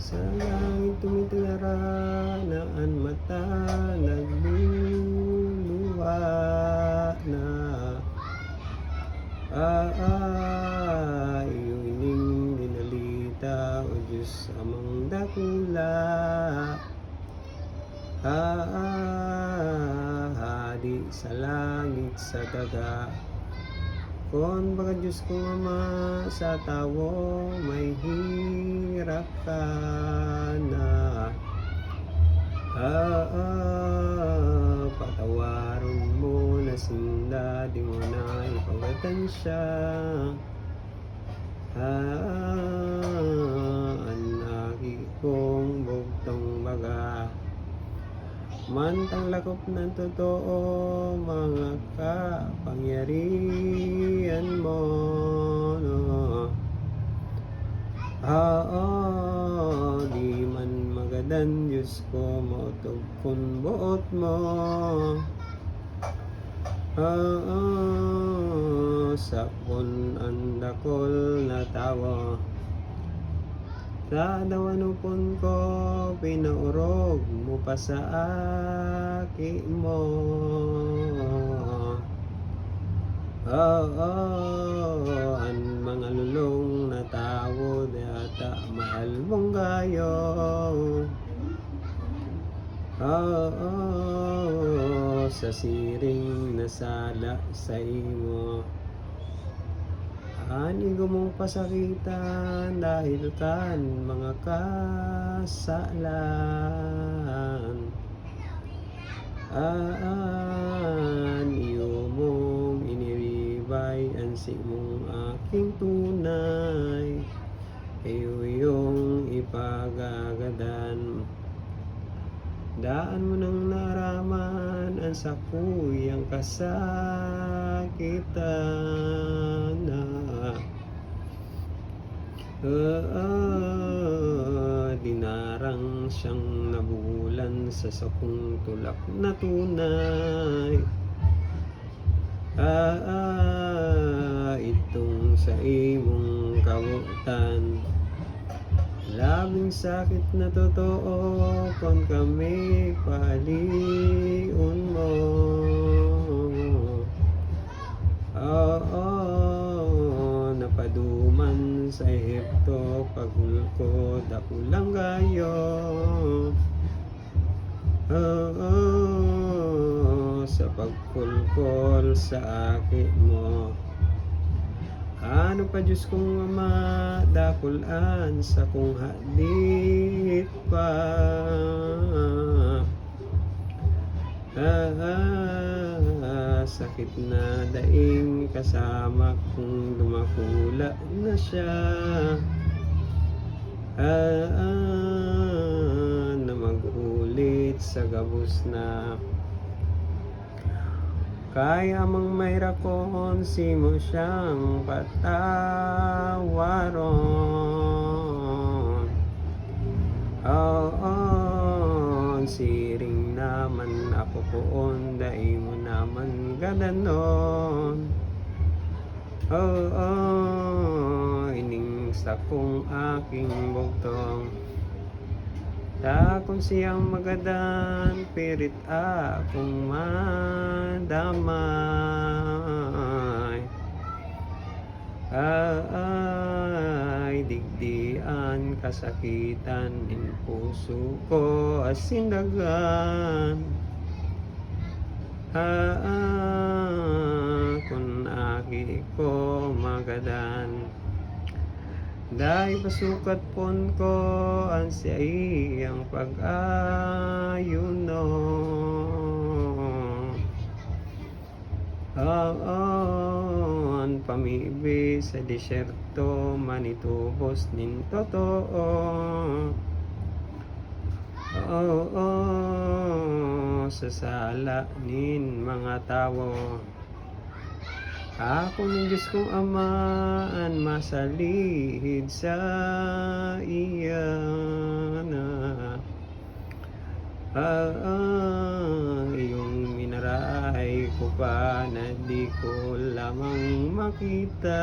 Sa langit tumitira na ang mata nagluluha na iyong ining dinalita, O Diyos amang dakula. Hadi sa langit sa daga, kon baga Diyos kong Ama, sa tawo may hirap ka na. Patawaron mo na sinda, di mo na ipagatan siya. Anaki kong bugtong baga, mantang lakop ng totoo, mga kapangyarihan mo, no? Di man magadan Diyos ko, mautog kung buot mo. Sakon ang dakol na tawa, sa dawanupon ko, pinaurog mo pa sa aki mo. Ang mga lulong na tao, data mahal mong gayo. Sa siring na sala sa imo, anigo mong pasakitan dahil kan mga kasalan. Iyo mong iniribay ansi mong aking tunay, iyo yung ipagagadan. Daan mo nang naraman ang sakuyang kasakitan na. Dinarang siyang nabulan sa sakong tulak na tunay. Itong sa imong kabutan, labing sakit na totoo, kon kami paliun mo. Napaduman sa Ehipto, pagulko dakulang gayo. Sa pagkulkol sa aki mo, ano pa Diyos kong Ama, dakulan sa kong hadit pa. Sakit na daing kasama kung dumakula na siya. Na magulit sa gabos na, kaya mang mayrakon simo siyang patawaron. Siring naman ako poon, dai mo naman gadanon. Ining sa kong aking bugtong, kung siyang magadan, pirit akong madamay. Digdian kasakitan, in puso ko asindagan. Kung aki ko magadan, dahil pasukat pon ko ang siyang pag-ayuno. Ang pamibi sa disyerto, manitubos nin totoo. Sa sala nin mga tao, ako ng Diyos kong Ama, ang masalihid sa iyan. Iyong minarahay ko pa na di ko lamang makita.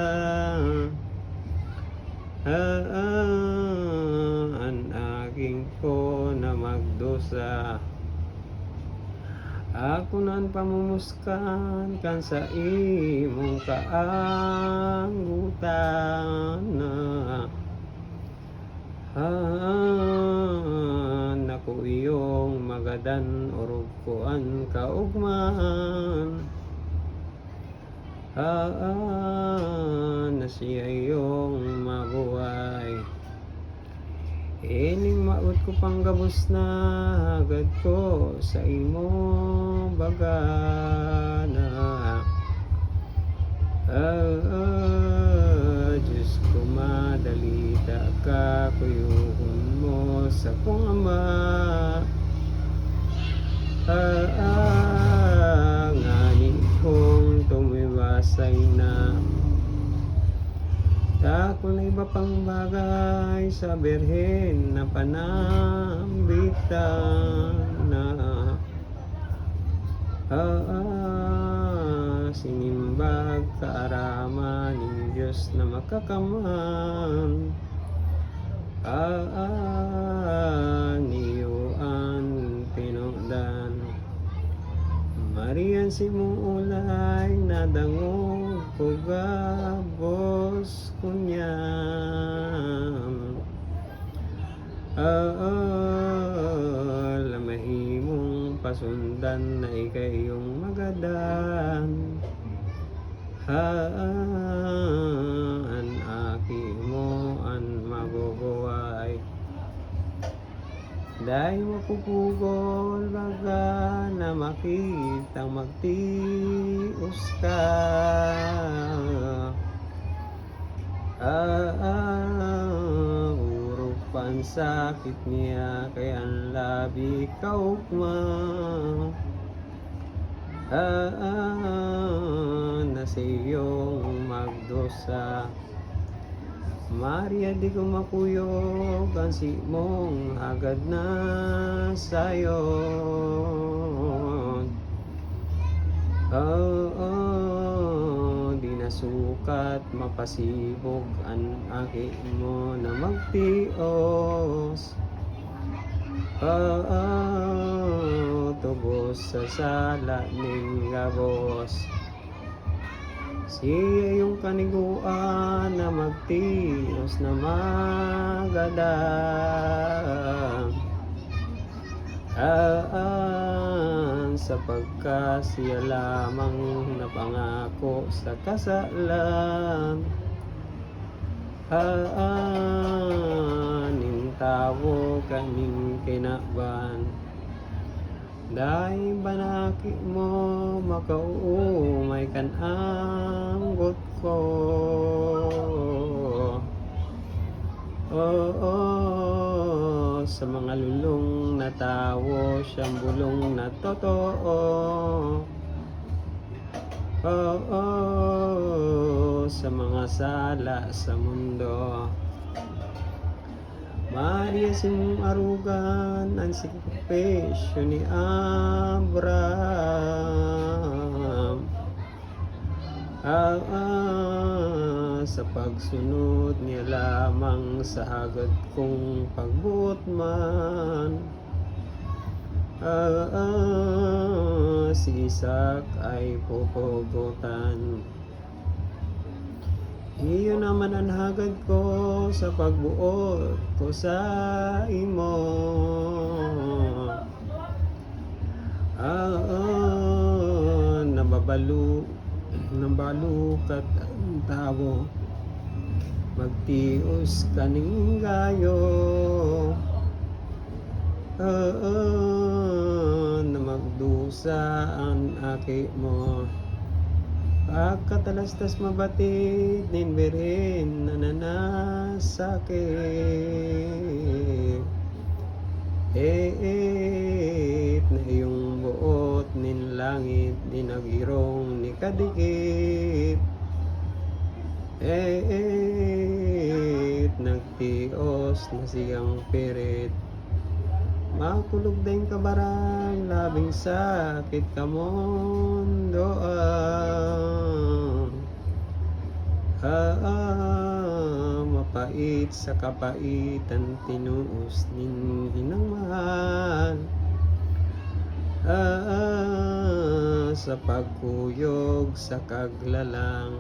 An dusa. Ako nan pamumuskan kan sa imong kaanggutan na naku iyong magadan orog kuan kaugman na siya iyong mabuhay. Ining maot ko panggabos na hagad ko sa imo bagana. Diyos ko madalita ka kuyuhon mo sa kong ama. Ngani kong tumiwasay na ako na iba pang bagay sa birhen na panambitan na sinimbag kaaraman ng Diyos na makakaman niyuan tinugdan Marian si mong ulay na dangog ko gabos kunyan lamahimong pasundan na ikayong magadan an aki mo an mabubuhay dahil mapupugol baga na makitang magtios ka urupan sakit niya kaya ang labi kaugma na sa iyong magdosa. Maria di ko makuyog ang si mong agad na sayon. Di nasukat mapasibog ang aki mo na magtios. Tubos sa sala ning gabos. Siya yung kaniguan na magtios na magadan sapagka siya lamang napangako sa kasalan ning tawo kaning kinaban dahil banaki mo makauumay kan anggot ko. Sa mga lulong na tawo siyang bulong na totoo. Sa mga sala sa mundo. Maria si mong arugan ang sikapesyo ni Abraham sa pagsunod niya lamang sa hagad kong pagbuot man si Isaac ay pupugutan. Iyo naman ang hagad ko sa pagbuot ko sa imo. Nabalukat ang tao, magtios kaning gayo. Na magdusa ang aki mo. Pagkatalastas mabatid nin birin na nanasakit na iyong buot nin langit ni nagirong ni kadikit nagtios na siyang pirit makulog din kabarang labing sakit kamon doon mapait sa kapaitan tinuos nin hinang mahal sa pagkuyog sa kaglalang